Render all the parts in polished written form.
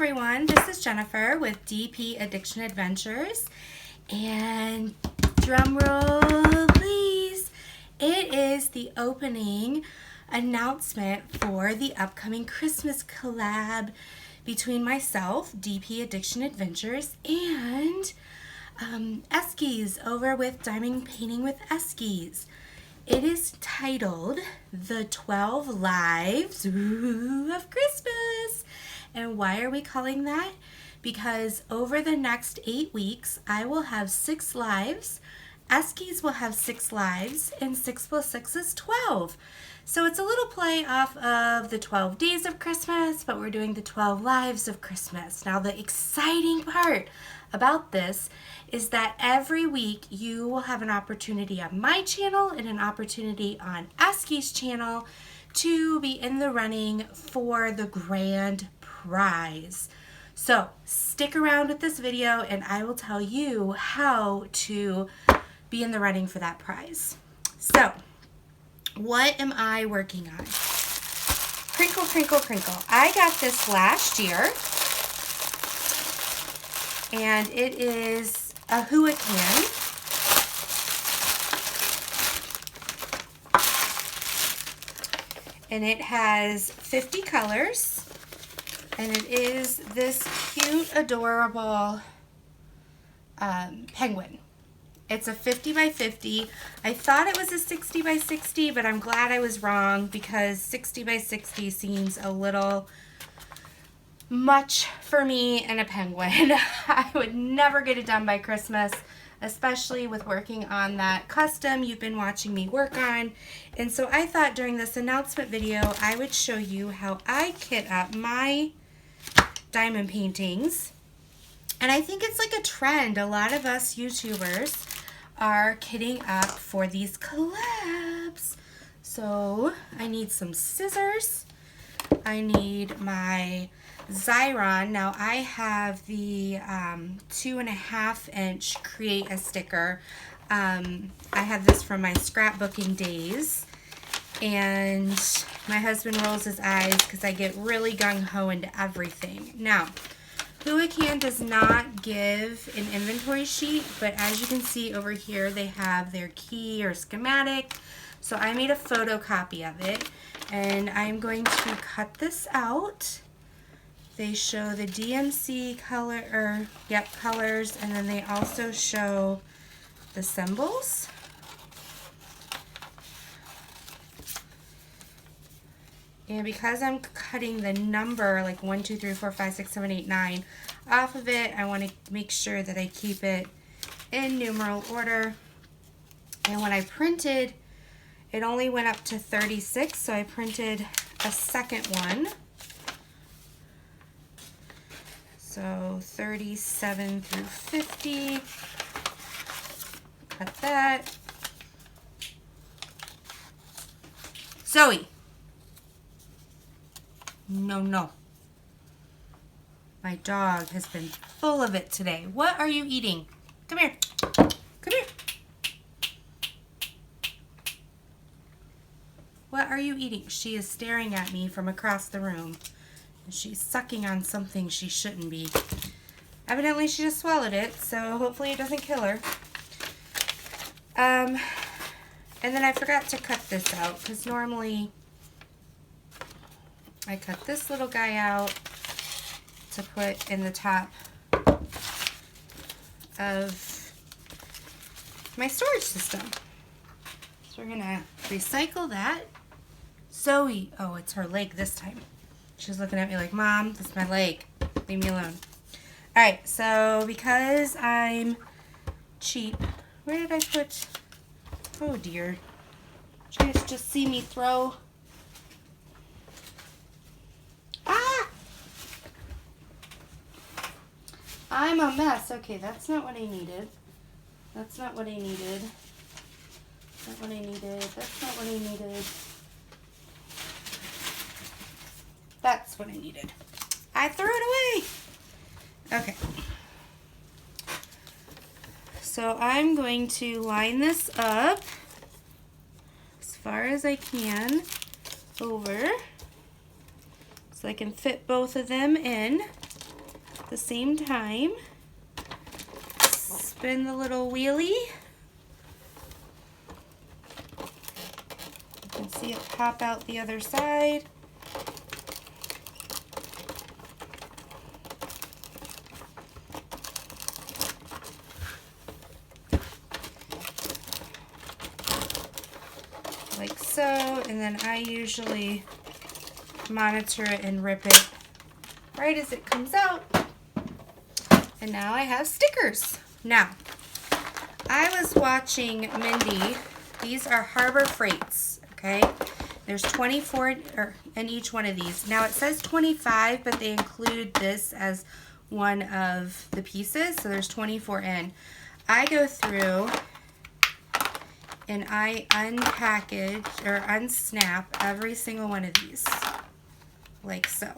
everyone, this is Jennifer with DP Addiction Adventures, and drum roll please, it is the opening announcement for the upcoming Christmas collab between myself, DP Addiction Adventures, and Eskies over with Diamond Painting with Eskies. It is titled The 12 Lives of Christmas. And why are we calling that? Because over the next 8 weeks, I will have 6 lives, Eskies will have 6 lives, and 6 plus 6 is 12. So it's a little play off of the 12 days of Christmas, but we're doing the 12 lives of Christmas. Now the exciting part about this is that every week you will have an opportunity on my channel and an opportunity on Eskies' channel to be in the running for the grand prize. So stick around with this video and I will tell you how to be in the running for that prize. So what am I working on? Crinkle, crinkle, crinkle. I got this last year, and it is a hurricane. And it has 50 colors, and it is this cute, adorable penguin. It's a 50 by 50. I thought it was a 60 by 60, but I'm glad I was wrong because 60 by 60 seems a little much for me and a penguin. I would never get it done by Christmas, especially with working on that custom you've been watching me work on. And so I thought during this announcement video, I would show you how I kit up my diamond paintings. And I think it's like a trend. A lot of us YouTubers are kitting up for these collabs. So I need some scissors. I need my Xyron. Now I have the 2.5 inch Create a Sticker. I have this from my scrapbooking days. And my husband rolls his eyes because I get really gung-ho into everything. Now, Hurricane does not give an inventory sheet, but as you can see over here, they have their key or schematic. So I made a photocopy of it, and I'm going to cut this out. They show the DMC color, colors, and then they also show the symbols. And because I'm cutting the number like 1, 2, 3, 4, 5, 6, 7, 8, 9 off of it, I want to make sure that I keep it in numeral order. And when I printed, it only went up to 36, so I printed a second one. So 37 through 50. Cut that. Zoe. No. My dog has been full of it today. What are you eating? Come here. Come here. What are you eating? She is staring at me from across the room. And she's sucking on something she shouldn't be. Evidently she just swallowed it, so hopefully it doesn't kill her. And then I forgot to cut this out because normally I cut this little guy out to put in the top of my storage system. So we're gonna recycle that. Zoe, oh, it's her leg this time. She's looking at me like, Mom, that's my leg. Leave me alone. All right, so because I'm cheap, where did I put, oh dear. Did you guys just see me throw? I'm a mess. Okay, that's not what I needed. That's not what I needed. That's not what I needed. That's not what I needed. That's what I needed. I threw it away. Okay. So I'm going to line this up as far as I can over so I can fit both of them in. the same time. Spin the little wheelie. You can see it pop out the other side. Like so, and then I usually monitor it and rip it right as it comes out. And now I have stickers. Now, I was watching Mindy. These are Harbor Freights, okay? There's 24 in each one of these. Now it says 25, but they include this as one of the pieces, so there's 24 in. I go through and I unpackage or unsnap every single one of these, like so.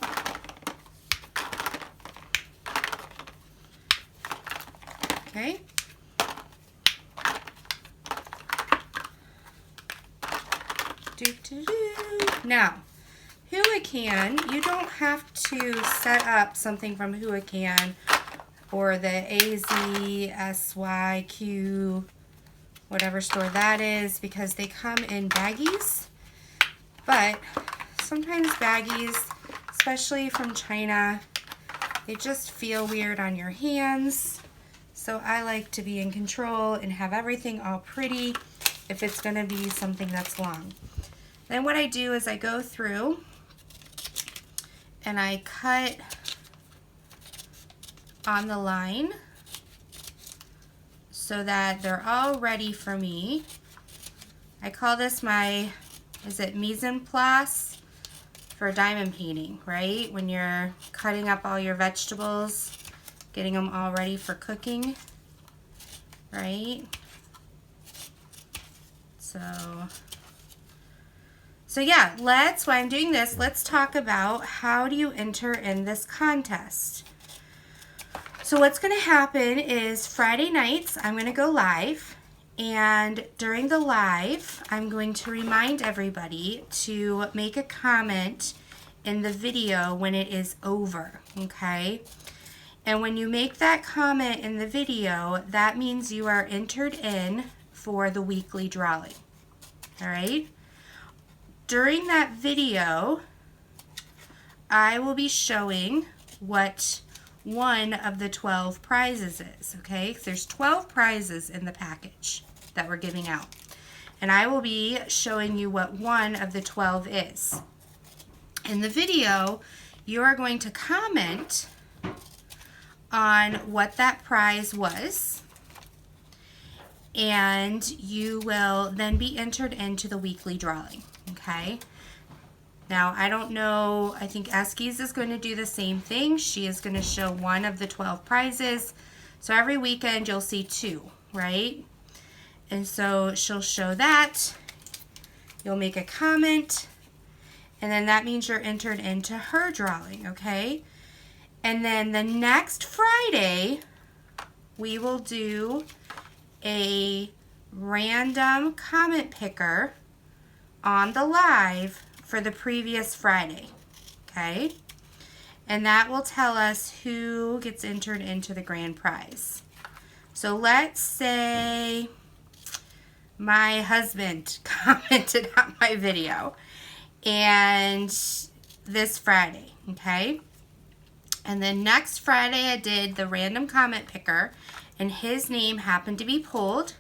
Okay. Now, Huacan, you don't have to set up something from Huacan or the AZSYQ, whatever store that is, because they come in baggies. But sometimes baggies, especially from China, they just feel weird on your hands. So I like to be in control and have everything all pretty if it's going to be something that's long. Then what I do is I go through and I cut on the line so that they're all ready for me. I call this my, is it mise en place for diamond painting, right? When you're cutting up all your vegetables, getting them all ready for cooking, right? So yeah, while I'm doing this, let's talk about how do you enter in this contest. So what's going to happen is Friday nights, I'm going to go live, and during the live, I'm going to remind everybody to make a comment in the video when it is over, okay? And when you make that comment in the video, that means you are entered in for the weekly drawing, all right? During that video, I will be showing what one of the 12 prizes is, okay? There's 12 prizes in the package that we're giving out. And I will be showing you what one of the 12 is. In the video, you are going to comment on what that prize was, and you will then be entered into the weekly drawing, okay? Now, I don't know, I think Eskies is going to do the same thing. She is going to show one of the 12 prizes. So every weekend you'll see 2, right? And so she'll show that. You'll make a comment, and then that means you're entered into her drawing, okay? And then the next Friday, we will do a random comment picker on the live for the previous Friday, okay? And that will tell us who gets entered into the grand prize. So let's say my husband commented on my video, and this Friday, okay? And then next Friday I did the random comment picker, and his name happened to be pulled.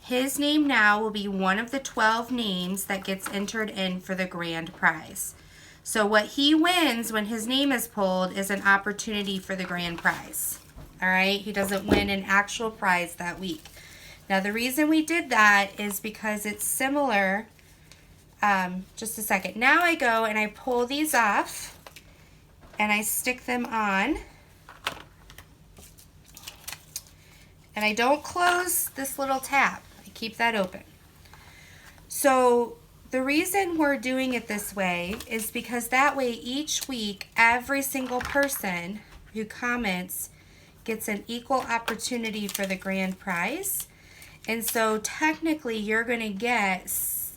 His name now will be one of the 12 names that gets entered in for the grand prize. So what he wins when his name is pulled is an opportunity for the grand prize. All right, he doesn't win an actual prize that week. Now the reason we did that is because it's similar. Just a second. Now I go and I pull these off and I stick them on. And I don't close this little tab. I keep that open. So the reason we're doing it this way is because that way each week every single person who comments gets an equal opportunity for the grand prize. And so technically you're going to get,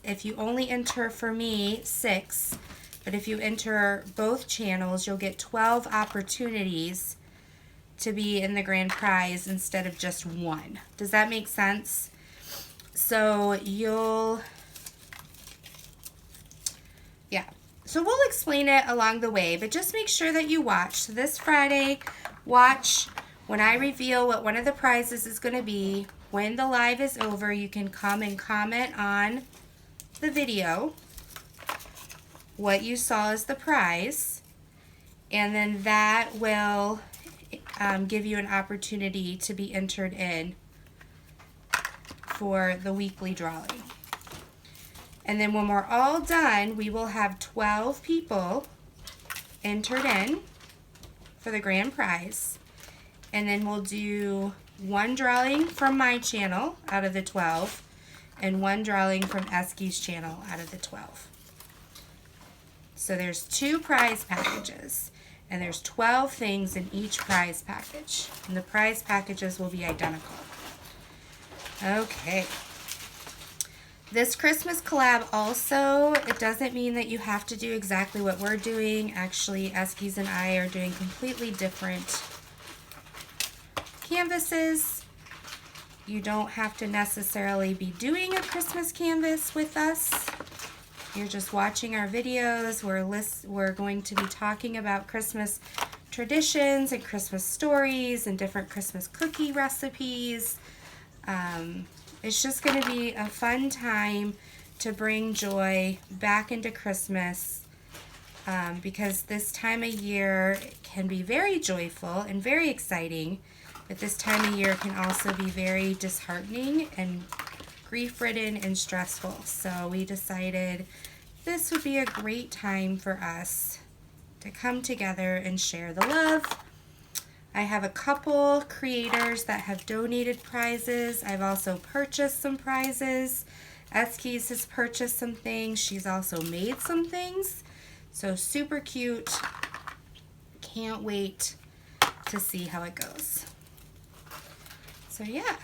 if you only enter for me 6, but if you enter both channels, you'll get 12 opportunities to be in the grand prize instead of just one. Does that make sense? So so we'll explain it along the way, but just make sure that you watch. So this Friday, watch when I reveal what one of the prizes is going to be. When the live is over, you can come and comment on the video what you saw as the prize, and then that will give you an opportunity to be entered in for the weekly drawing. And then when we're all done, we will have 12 people entered in for the grand prize. And then we'll do one drawing from my channel out of the 12 and one drawing from Eskies' channel out of the 12. So there's 2 prize packages, and there's 12 things in each prize package. And the prize packages will be identical. Okay. This Christmas collab also, it doesn't mean that you have to do exactly what we're doing. Actually, Eskies and I are doing completely different canvases. You don't have to necessarily be doing a Christmas canvas with us. You're just watching our videos. We're going to be talking about Christmas traditions and Christmas stories and different Christmas cookie recipes. It's just going to be a fun time to bring joy back into Christmas, because this time of year can be very joyful and very exciting, but this time of year can also be very disheartening and grief-ridden and stressful. So we decided this would be a great time for us to come together and share the love. I have a couple creators that have donated prizes. I've also purchased some prizes. Eskies has purchased some things. She's also made some things. So super cute. Can't wait to see how it goes. So yeah.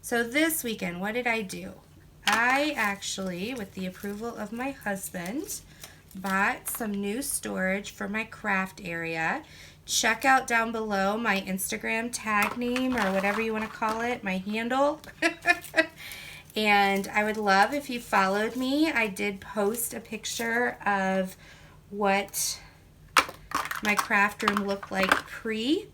So this weekend, what did I do? I actually, with the approval of my husband, bought some new storage for my craft area. Check out down below my Instagram tag name, or whatever you want to call it, my handle. And I would love if you followed me. I did post a picture of what my craft room looked like pre.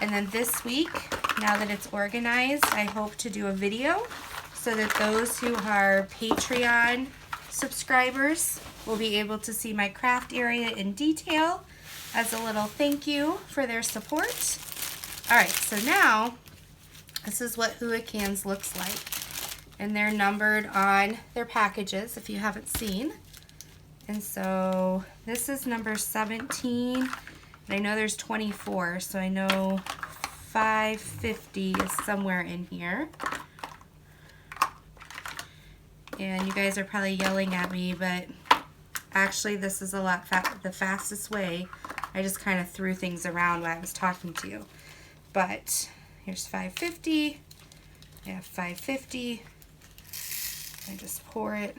And then this week, now that it's organized, I hope to do a video so that those who are Patreon subscribers will be able to see my craft area in detail as a little thank you for their support. Alright, so now this is what Hua Cans looks like. And they're numbered on their packages if you haven't seen. And so this is number 17. And I know there's 24, so I know 550 is somewhere in here. And you guys are probably yelling at me, but actually this is a lot the fastest way. I just kind of threw things around while I was talking to you. But here's 550. I have 550. I just pour it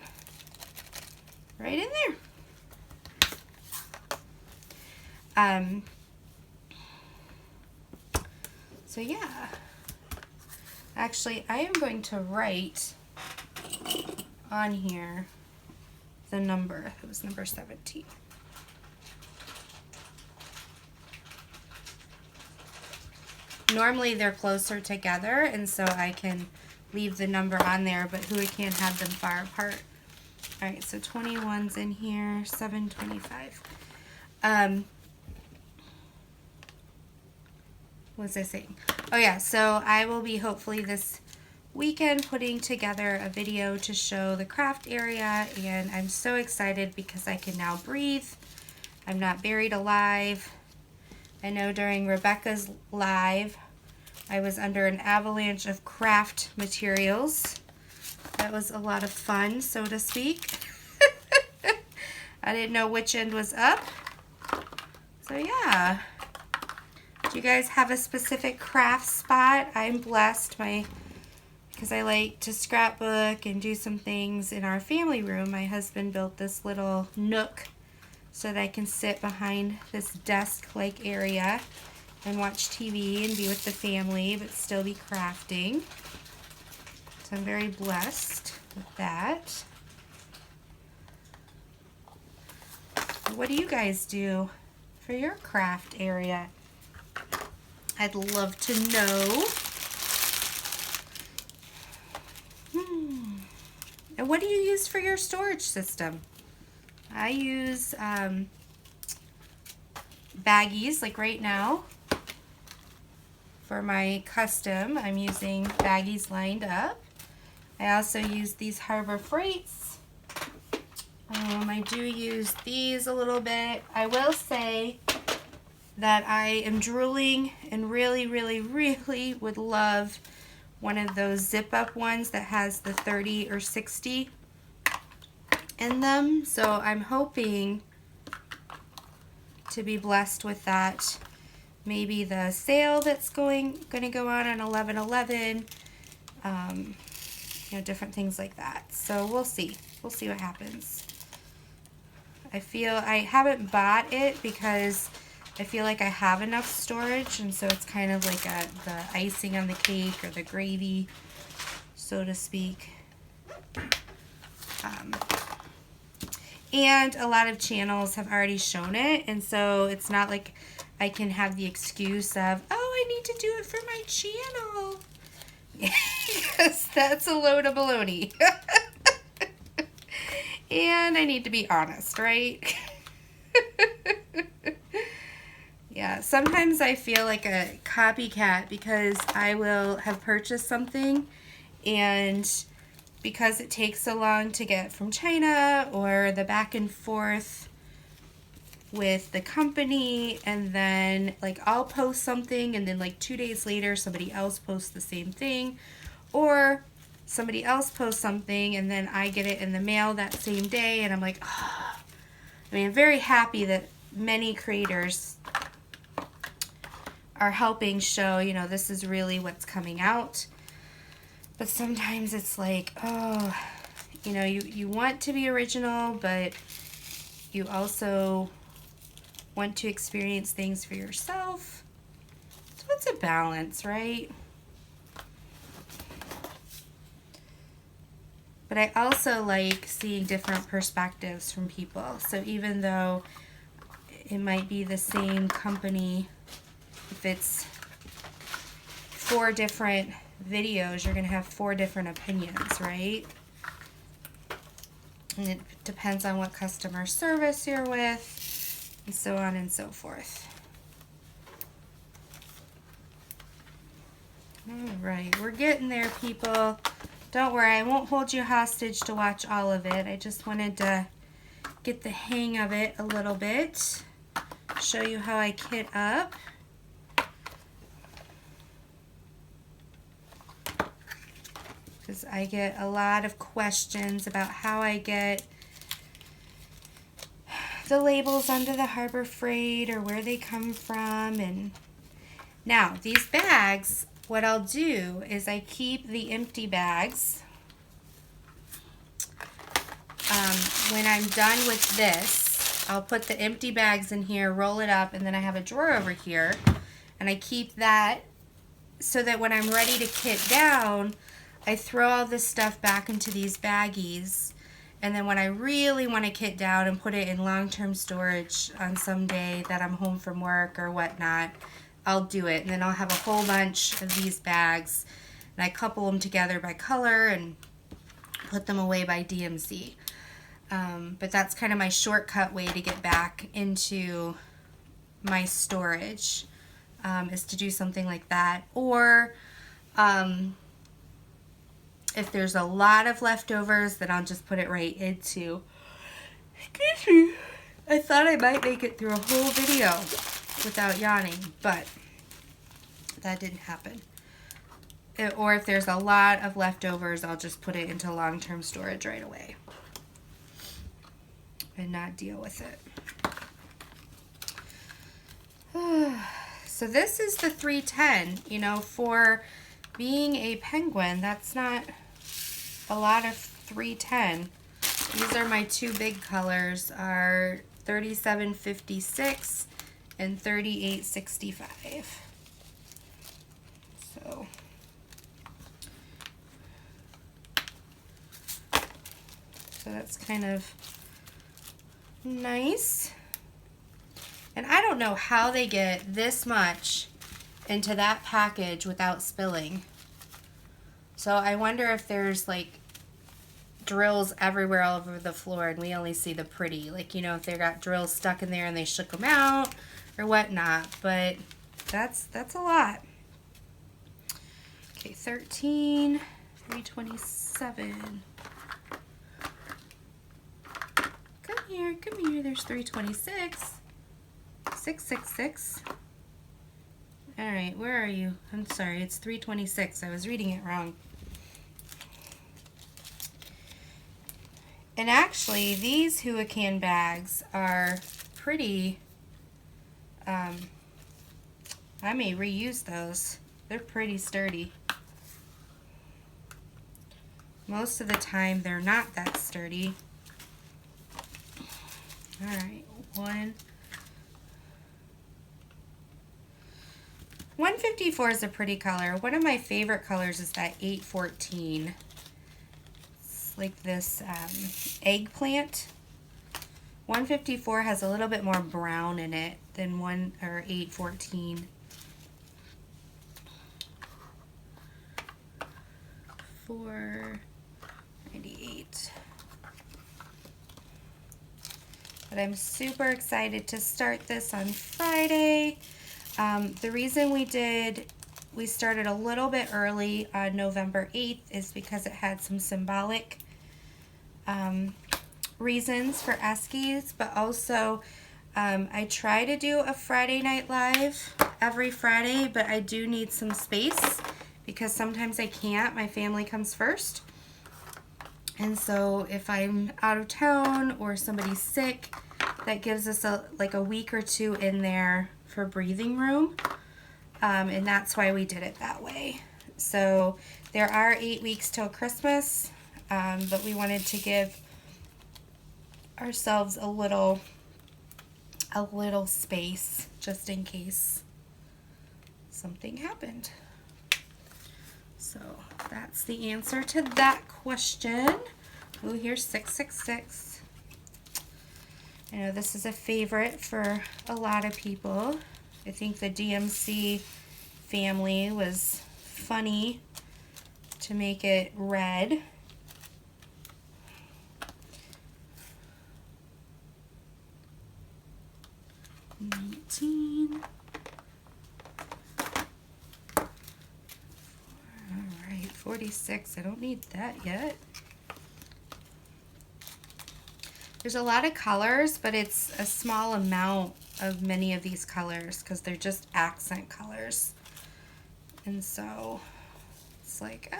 right in there. So yeah, actually I am going to write on here the number. It was number 17. Normally they're closer together, and so I can leave the number on there, but who can't have them far apart. Alright, so 21's in here, 725. What was I saying? Oh yeah, so I will be hopefully this weekend putting together a video to show the craft area, and I'm so excited because I can now breathe. I'm not buried alive. I know during Rebecca's live I was under an avalanche of craft materials. That was a lot of fun, so to speak. I didn't know which end was up. So yeah. Do you guys have a specific craft spot? I'm blessed because I like to scrapbook and do some things in our family room. My husband built this little nook so that I can sit behind this desk-like area and watch TV and be with the family, but still be crafting. So I'm very blessed with that. What do you guys do for your craft area? I'd love to know. And what do you use for your storage system? I use baggies, like right now. For my custom, I'm using baggies lined up. I also use these Harbor Freights. I do use these a little bit. I will say that I am drooling and really, really, really would love one of those zip-up ones that has the 30 or 60 in them. So I'm hoping to be blessed with that. Maybe the sale that's going to go on 11/11. You know, different things like that. So we'll see. We'll see what happens. I feel I haven't bought it because I feel like I have enough storage, and so it's kind of like the icing on the cake or the gravy, so to speak. And a lot of channels have already shown it, and so it's not like I can have the excuse of, oh, I need to do it for my channel. Yes, that's a load of baloney. And I need to be honest, right? Yeah, sometimes I feel like a copycat because I will have purchased something, and because it takes so long to get from China, or the back and forth with the company, and then like I'll post something and then like 2 days later somebody else posts the same thing, or somebody else posts something and then I get it in the mail that same day, and I'm like, oh. I mean, I'm very happy that many creators are helping show, you know, this is really what's coming out. But sometimes it's like, oh, you know, you want to be original, but you also want to experience things for yourself. So it's a balance, right? But I also like seeing different perspectives from people. So even though it might be the same company, if it's 4 different videos, you're going to have 4 different opinions, right? And it depends on what customer service you're with, and so on and so forth. All right, we're getting there, people. Don't worry, I won't hold you hostage to watch all of it. I just wanted to get the hang of it a little bit, show you how I kit up. Because I get a lot of questions about how I get the labels onto the Harbor Freight or where they come from. And now these bags, what I'll do is I keep the empty bags. When I'm done with this, I'll put the empty bags in here, roll it up, and then I have a drawer over here, and I keep that so that when I'm ready to kit down, I throw all this stuff back into these baggies, and then when I really want to kit down and put it in long-term storage on some day that I'm home from work or whatnot, I'll do it. And then I'll have a whole bunch of these bags, and I couple them together by color and put them away by DMC. But that's kind of my shortcut way to get back into my storage, is to do something like that. Or if there's a lot of leftovers, then I'll just put it right into, excuse me, I thought I might make it through a whole video without yawning, but that didn't happen. Or if there's a lot of leftovers, I'll just put it into long-term storage right away and not deal with it. So this is the 310. You know, for being a penguin, that's not a lot of 310. These are my two big colors, are 37.56, and 38.65. So that's kind of nice. And I don't know how they get this much into that package without spilling. So I wonder if there's like drills everywhere all over the floor and we only see the pretty. Like, you know, if they got drills stuck in there and they shook them out or whatnot. But that's a lot. Okay, 13, 327. Come here, there's 326. 666. All right, where are you? I'm sorry, it's 326. I was reading it wrong. And actually, these Huacan bags are pretty, I may reuse those. They're pretty sturdy. Most of the time, they're not that sturdy. All right, 154 is a pretty color. One of my favorite colors is that 814. It's like this eggplant. 154 has a little bit more brown in it than 814. 498. But I'm super excited to start this on Friday. The reason we started a little bit early on November 8th is because it had some symbolic reasons for Eskies, but also I try to do a Friday night live every Friday, but I do need some space because sometimes I can't. My family comes first. And so if I'm out of town or somebody's sick, that gives us like a week or two in there for breathing room. And that's why we did it that way. So there are 8 weeks till Christmas, but we wanted to give ourselves a little space just in case something happened. So that's the answer to that question. Oh, here's 666. I know this is a favorite for a lot of people. I think the DMC family was funny to make it red. $19. All right, 46. I don't need that yet. There's a lot of colors, but it's a small amount of many of these colors because they're just accent colors. And so it's like,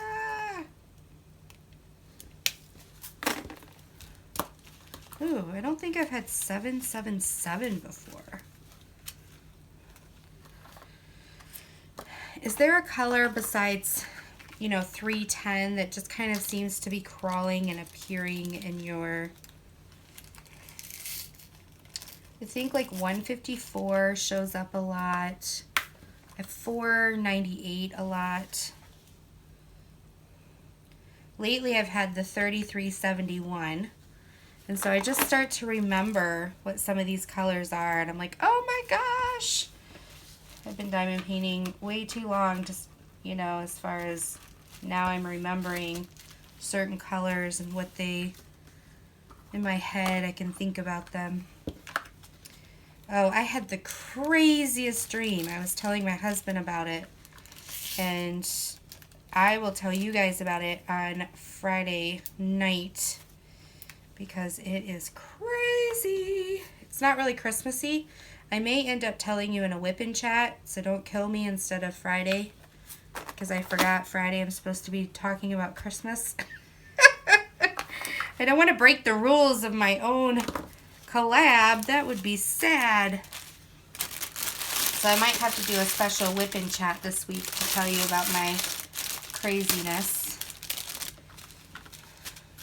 Ooh, I don't think I've had 777 before. Is there a color besides, 310 that just kind of seems to be crawling and appearing in your... I think like 154 shows up a lot. At 498 a lot. Lately I've had the 3371. And so I just start to remember what some of these colors are. And I'm like, oh my gosh. I've been diamond painting way too long. Just, as far as now I'm remembering certain colors and what they, in my head, I can think about them. Oh, I had the craziest dream. I was telling my husband about it. And I will tell you guys about it on Friday night because it is crazy. It's not really Christmassy. I may end up telling you in a whip-in chat, so don't kill me instead of Friday because I forgot Friday I'm supposed to be talking about Christmas. I don't want to break the rules of my own collab. That would be sad. So I might have to do a special whip-in chat this week to tell you about my craziness.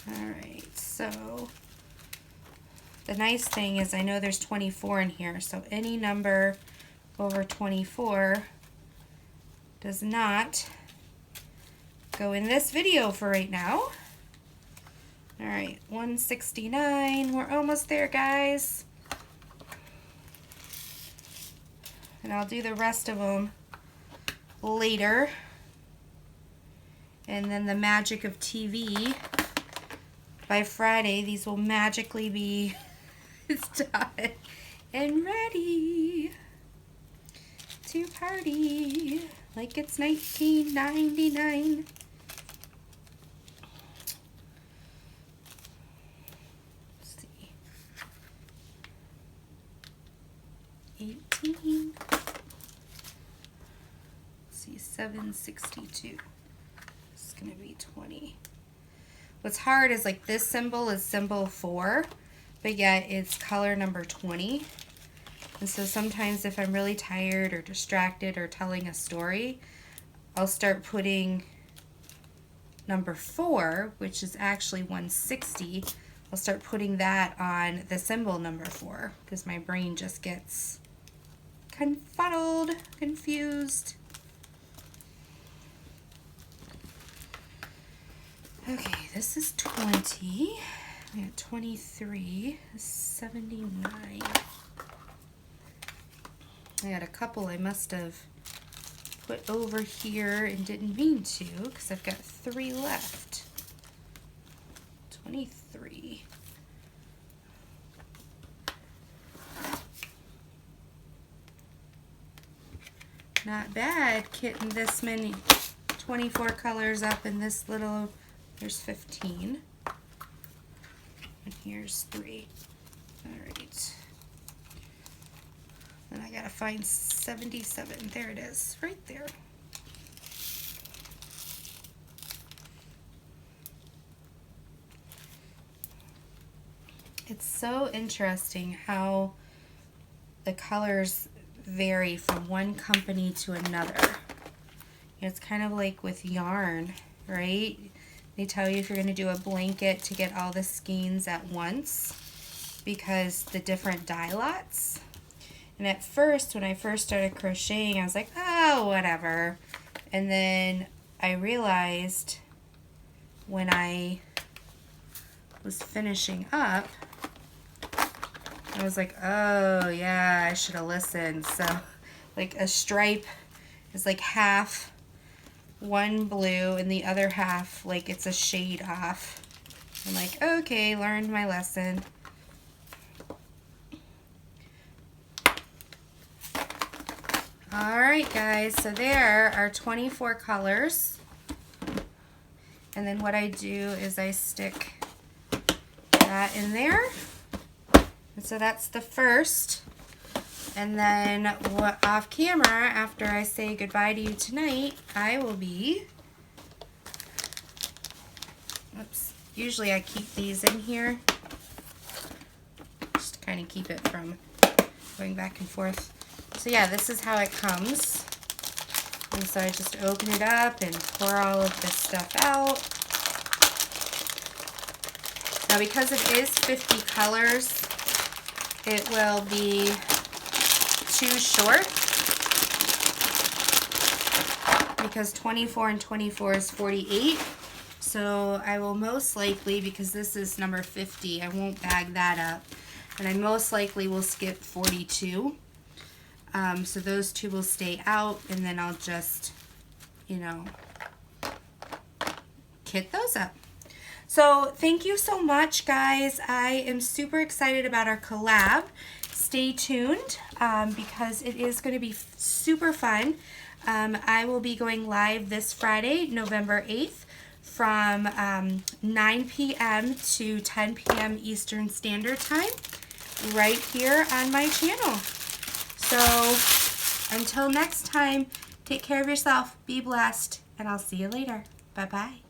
Alright, so the nice thing is I know there's 24 in here, so any number over 24 does not go in this video for right now. All right, 169. We're almost there, guys. And I'll do the rest of them later. And then the magic of TV. By Friday, these will magically be done and ready to party like it's 1999. Let's see. 18. Let's see, 762. It's gonna be 20. What's hard is like this symbol is symbol 4, but yet it's color number 20. And so sometimes if I'm really tired or distracted or telling a story, I'll start putting number 4, which is actually 160. I'll start putting that on the symbol number 4 because my brain just gets confuddled, confused. Okay, this is 20. We got 23, 79. I got a couple I must have put over here and didn't mean to because I've got 3 left. 23. Not bad getting this many 24 colors up in this little. There's 15. And here's 3. All right. Then I gotta find 77. There it is, right there. It's so interesting how the colors vary from one company to another. It's kind of like with yarn, right? They tell you if you're going to do a blanket to get all the skeins at once because the different dye lots. And at first, when I first started crocheting, I was like, oh, whatever. And then I realized when I was finishing up, I was like, oh, yeah, I should have listened. So, like, a stripe is like half one blue and the other half, like, it's a shade off. I'm like, okay, learned my lesson. Alright guys, so there are 24 colors. And then what I do is I stick that in there. And so that's the first. And then off camera, after I say goodbye to you tonight, I will be, oops, usually I keep these in here, just to kind of keep it from going back and forth. So yeah, this is how it comes. And so I just open it up and pour all of this stuff out. Now because it is 50 colors, it will be too short because 24 and 24 is 48. So I will most likely, because this is number 50, I won't bag that up. And I most likely will skip 42. So those two will stay out, and then I'll just, you know, kit those up. So thank you so much, guys. I am super excited about our collab. Stay tuned because it is going to be super fun. I will be going live this Friday, November 8th from 9 p.m. to 10 p.m. Eastern Standard Time right here on my channel. So until next time, take care of yourself, be blessed, and I'll see you later. Bye-bye.